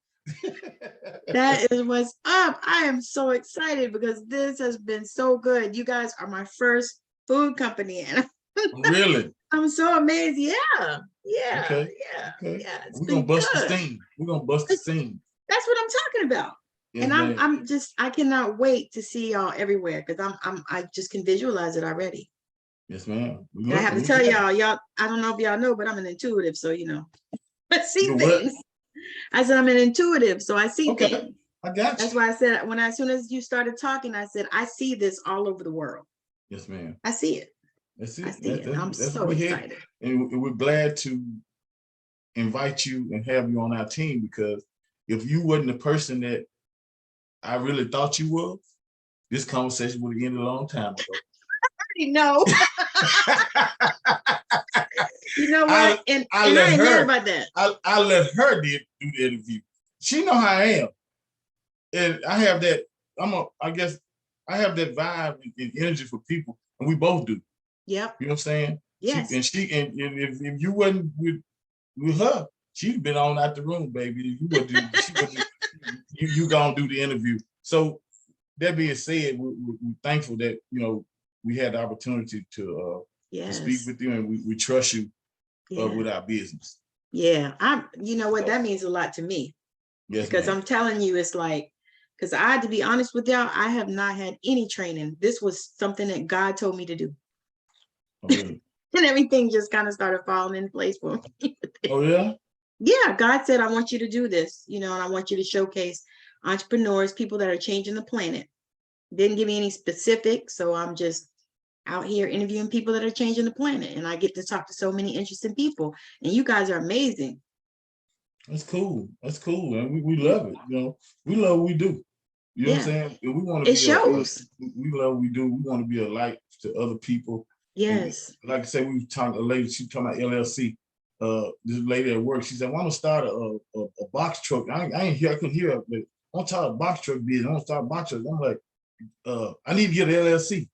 S1: That is what's up. I am so excited because this has been so good. You guys are my first food company, and
S2: really,
S1: I'm so amazed. Yeah.
S2: Okay. We're gonna bust the steam. We're gonna bust the steam.
S1: That's what I'm talking about. Yes, and I cannot wait to see y'all everywhere because I just can visualize it already.
S2: Yes, ma'am.
S1: I have to tell y'all, I don't know if y'all know, but I'm an intuitive, so I see things. I said I'm an intuitive, so I see things.
S2: I got you.
S1: That's why I said as soon as you started talking, I said I see this all over the world.
S2: Yes, ma'am.
S1: I see it.
S2: That's it.
S1: I see it. I'm so excited.
S2: And we're glad to invite you and have you on our team because if you wasn't the person that I really thought you were, this conversation would have ended a long time ago.
S1: I know. You know what? I ain't mad about that.
S2: I let her do the interview. She know how I am. And I have that, I guess I have that vibe and energy for people, and we both do.
S1: Yep.
S2: You know what I'm saying?
S1: Yes.
S2: And if you wasn't with her, she'd been on out the room, baby. You gonna do the interview. So that being said, we're thankful that we had the opportunity to speak with you, and we trust you with our business.
S1: Yeah, you know what, that means a lot to me. Yes, because I'm telling you, it's like, because I had to be honest with y'all, I have not had any training. This was something that God told me to do. Oh, really? And everything just kind of started falling in place for me.
S2: Oh yeah?
S1: Yeah, God said, I want you to do this, and I want you to showcase entrepreneurs, people that are changing the planet. Didn't give me any specifics, so I'm just out here interviewing people that are changing the planet, and I get to talk to so many interesting people, and you guys are amazing.
S2: That's cool. That's cool, and we love it. We love what we do. You know what I'm saying? And we want to. It shows. We love what we do. We want to be a light to other people.
S1: Yes.
S2: And like I said, we were talking. A lady, she talking about LLC. This lady at work, she said, "I want to start a box truck." I couldn't hear her, but I want to start a box truck business. I want to start a box truck. I'm like, I need to get an LLC.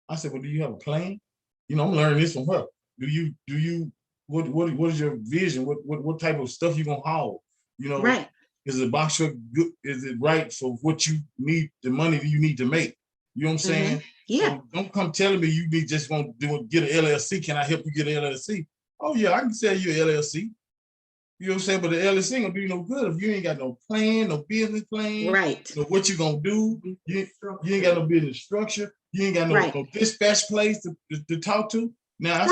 S2: I said, well, do you have a plan? You know, I'm learning this from her. What is your vision? What type of stuff you gonna haul? You know,
S1: Right.
S2: Is the box truck good? Is it right for what you need, the money that you need to make? You know what I'm saying?
S1: Yeah.
S2: So don't come telling me you need just gonna get an LLC. Can I help you get an LLC? Oh yeah, I can sell you an LLC. You know what I'm saying? But the LLC ain't gonna do you no good if you ain't got no plan, no business plan.
S1: Right.
S2: So what you gonna do? You ain't got no business structure. You ain't got no dispatch place to talk to. Now I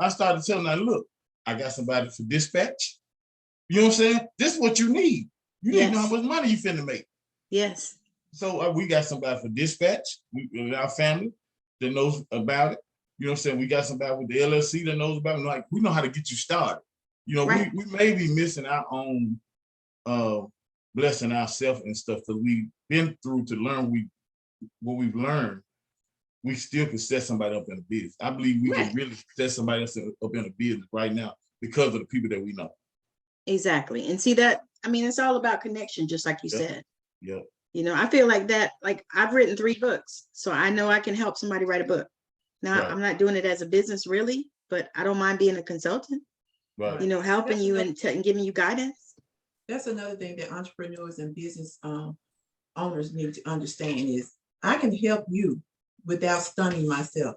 S2: started telling her, look, I got somebody for dispatch. You know what I'm saying? This is what you need. You need to know how much money you finna make.
S1: Yes.
S2: So we got somebody for dispatch in our family that knows about it. You know what I'm saying? We got somebody with the LLC that knows about it. Like, we know how to get you started. You know, we may be missing our own blessing ourselves and stuff because we've been through to learn what we've learned. We still can set somebody up in a business. I believe we can really set somebody else up in a business right now because of the people that we know.
S1: Exactly. And see that, I mean, it's all about connection, just like you said.
S2: Yeah.
S1: You know, I feel like that, like I've written 3 books, so I know I can help somebody write a book. Now, I'm not doing it as a business really, but I don't mind being a consultant, you know, helping you and giving you guidance.
S3: That's another thing that entrepreneurs and business owners need to understand is I can help you without stunning myself.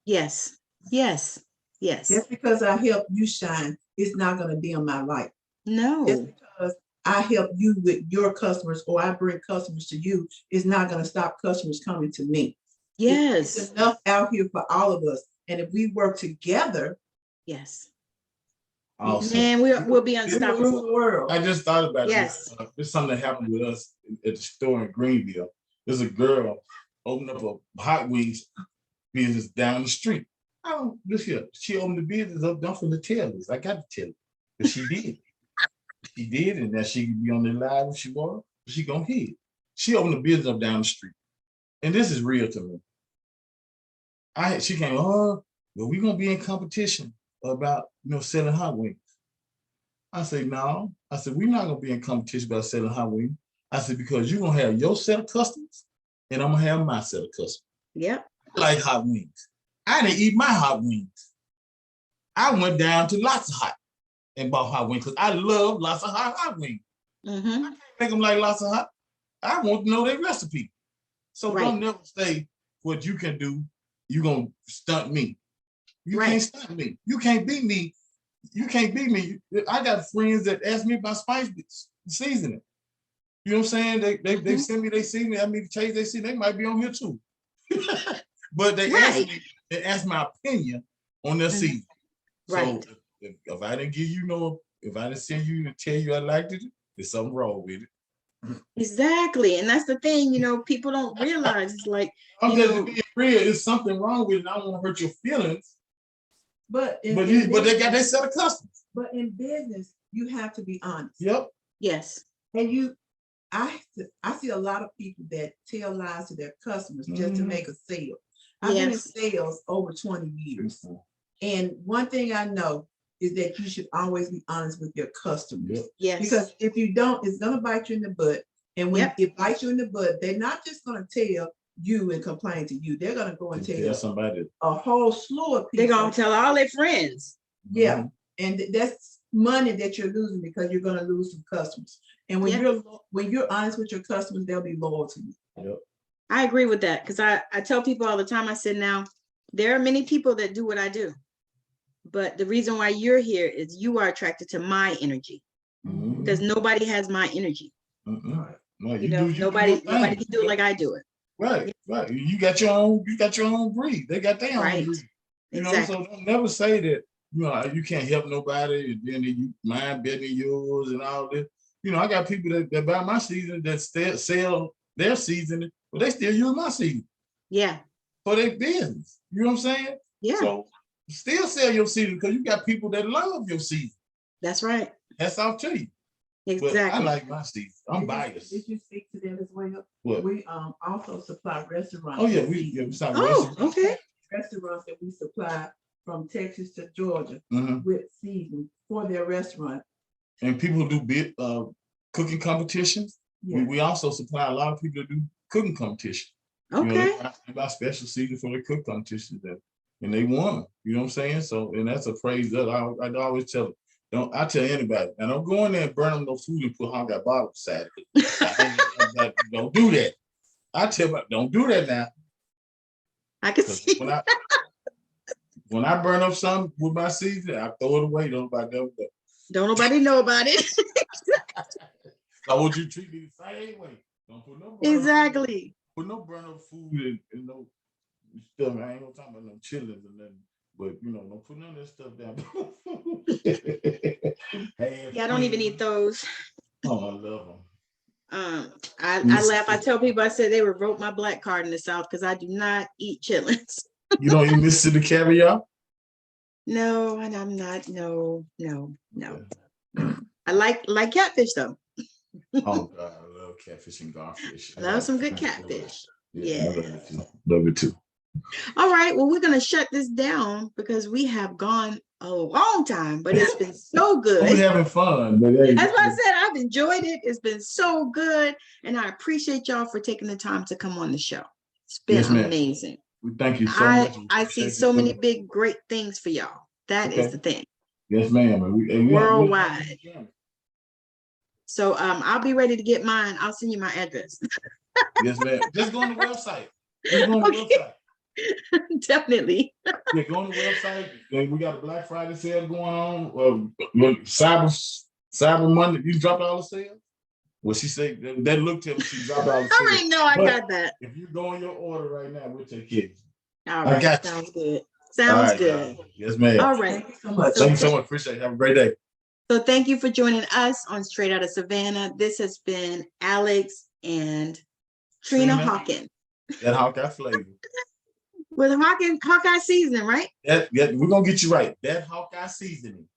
S1: Yes. Yes. Yes.
S3: Just because I help you shine, it's not going to dim my light.
S1: No.
S3: Just because I help you with your customers or I bring customers to you is not going to stop customers coming to me.
S1: Yes.
S3: It's enough out here for all of us. And if we work together,
S1: yes.
S2: Awesome.
S1: Man, we'll be unstoppable.
S3: The world.
S2: I just thought about
S1: this.
S2: There's something that happened with us at the store in Greenville. There's a girl opened up a hot wings business down the street. Oh, look here. She opened the business up, don't finna tell this. I got to tell it. But she did. She did, and now she can be on the live if she wants. She gonna hit. She opened the business up down the street. And this is real to me. She came, well, we're gonna be in competition about selling hot wings. I said, no. I said, we're not gonna be in competition about selling hot wings. I said, because you're gonna have your set of customers and I'm gonna have my set of customers.
S1: Yep.
S2: I like hot wings. I didn't eat my hot wings. I went down to Lots of Hot and bought hot wings because I love Lots of Hot wings. I can't make them like Lots of Hot. I want to know their recipe. So don't never say what you can do. You're going to stunt me. You can't stunt me. You can't beat me. You can't beat me. I got friends that ask me about spice seasoning. You know what I'm saying? They send me their seasoning. I mean, to change their seasoning. They might be on here too. But they asked my opinion on their season. So if I didn't give you if I didn't send you to tell you I liked it, there's something wrong with it.
S1: Exactly. And that's the thing, people don't realize. It's like,
S2: I'm just being real. There's something wrong with it. I don't want to hurt your feelings. But they got their set of customers.
S3: But in business, you have to be honest.
S2: Yep.
S1: Yes.
S3: And I see a lot of people that tell lies to their customers just to make a sale. I've been in sales over 20 years. And one thing I know is that you should always be honest with your customers.
S1: Yes.
S3: Because if you don't, it's going to bite you in the butt. And when it bites you in the butt, they're not just going to tell you and complain to you. They're going to go and tell
S2: somebody
S3: a whole slew of people.
S1: They're going to tell all their friends.
S3: Yeah. And that's money that you're losing because you're going to lose some customers. And when you're honest with your customers, they'll be loyal to you.
S2: Yep.
S1: I agree with that because I tell people all the time, I said, now, there are many people that do what I do. But the reason why you're here is you are attracted to my energy because nobody has my energy.
S2: No,
S1: nobody can do it like I do it.
S2: Right. You got your own breed. They got their own breed. So don't never say that, you can't help nobody and then you mind betting yours and all this. I got people that buy my season that sell their season, but they still use my season. Yeah. For their business. You know what I'm saying? Yeah. So still sell your season because you got people that love your season. That's right. That's off to you. Exactly. But I like my season. I'm biased.
S3: Did you speak to them as well?
S2: What?
S3: We also supply restaurants.
S2: Oh yeah, we supply restaurants.
S1: Okay.
S3: Restaurants that we supply from Texas to Georgia with season for their restaurant.
S2: And people who do cooking competitions. Yeah. We also supply a lot of people that do cooking competition. You know,
S1: Okay.
S2: they got special season for the cook competition, and they won. You know what I'm saying? So, and that's a praise that I always tell them. I tell anybody, and don't go in there and burn them no food and put Hawkeye bottle beside it. Don't do that. I tell them, don't do that now.
S1: I can see.
S2: When I burn up something with my season, I throw it away. Don't
S1: nobody know about it.
S2: I want you to treat me the same way. Don't put no
S1: Exactly.
S2: Put no burn up food and no stuff. I ain't gonna talk about no chillings and nothing. But you know, don't put none of that stuff down.
S1: Yeah, I don't even eat those.
S2: Oh, I love them.
S1: I laugh. I tell people, I said they revoke my black card in the South because I do not eat chitlins.
S2: You don't eat Mississippi caviar?
S1: No, and I'm not. No. I like catfish though.
S2: Oh God, I love catfish and garfish.
S1: I love some good catfish. Yeah.
S2: Love it too.
S1: All right. Well, we're gonna shut this down because we have gone a long time, but it's been so good.
S2: We're having fun. But hey,
S1: that's what I said. I've enjoyed it. It's been so good, and I appreciate y'all for taking the time to come on the show. It's been amazing.
S2: We thank you so much.
S1: I see so many big, great things for y'all. That is the thing.
S2: Yes, ma'am.
S1: Worldwide. So I'll be ready to get mine. I'll send you my address.
S2: Yes, ma'am. Just go on the website. Just go on the website.
S1: Definitely.
S2: Yeah, go on the website. We got a Black Friday sale going on. Cyber Monday. You dropped all the sales? Well, she said that looked at me. She dropped all the sales.
S1: I know I got that.
S2: If you go on your order right now, we'll take care of you.
S1: All right.
S2: I got you.
S1: Sounds good. Sounds good.
S2: Yes, ma'am.
S1: All right.
S3: Thank you so much.
S2: Thank you so much. Appreciate it. Have a great day.
S1: So thank you for joining us on Straight Outta Savannah. This has been Alex and Trina Hawkins.
S2: That Hawkeye flavor.
S1: With Hawkeye seasoning, right?
S2: Yeah, we're gonna get you right. That Hawkeye seasoning.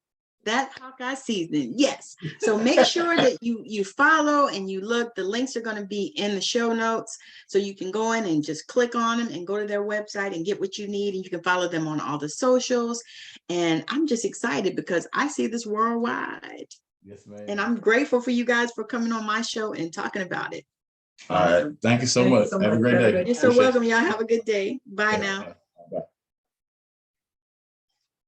S1: That Hawkeye seasoning, yes. So make sure that you follow and you look. The links are going to be in the show notes, so you can go in and just click on them and go to their website and get what you need. And you can follow them on all the socials. And I'm just excited because I see this worldwide.
S2: Yes, ma'am.
S1: And I'm grateful for you guys for coming on my show and talking about it.
S2: All right. Thank you so much. Have a great day.
S1: You're so welcome. Y'all have a good day. Bye now.